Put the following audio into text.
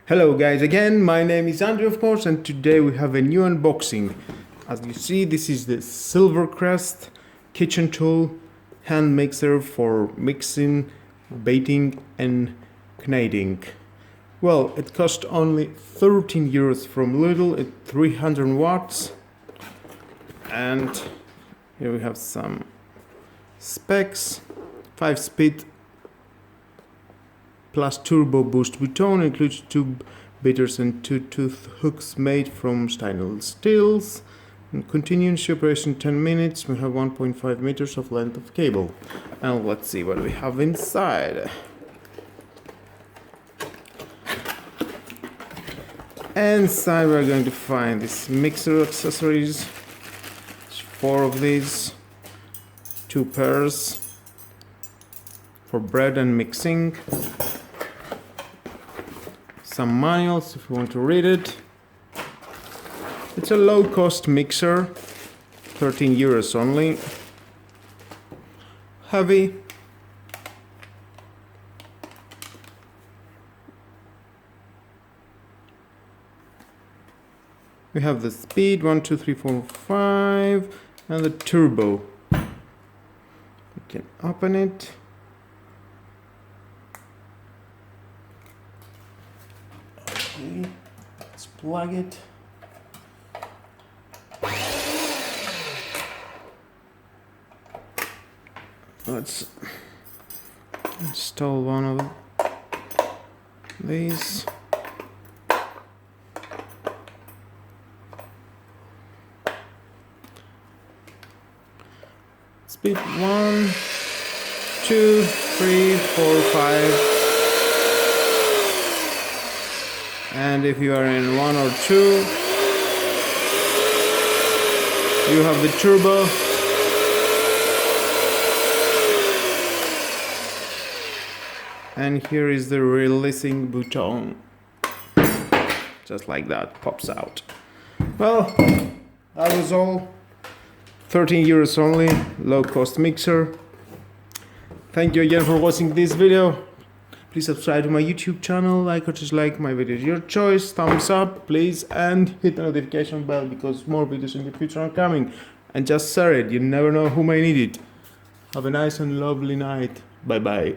Hello guys, again, my name is Andrew of course, and today we have a new unboxing. As you see, this is the SilverCrest kitchen tool hand mixer for mixing, baking and kneading. Well, it cost only 13 euros from Lidl at 300 watts. And here we have some specs. 5-speed plus turbo boost button, includes 2 bitters and 2 tooth hooks made from stainless steels. And continuous operation 10 minutes. We have 1.5 meters of length of cable. And let's see what we have inside. Inside we're going to find these mixer accessories. 4 of these, 2 pairs for bread and mixing. Some manuals if you want to read it. It's a low-cost mixer, 13 euros only. Heavy. We have the speed 1, 2, 3, 4, 5 and the turbo. We can open it. Okay, let's plug it. Let's install one of these. Speed 1, 2, 3, 4, 5. And if you are in 1 or 2, you have the turbo. And here is the releasing button. Just like that, pops out. Well, that was all. 13 euros only, low cost mixer. Thank you again for watching this video. Please subscribe to my YouTube channel, like or dislike my videos, your choice, thumbs up please, and hit the notification bell because more videos in the future are coming. And just share it, you never know who may need it. Have a nice and lovely night. Bye bye.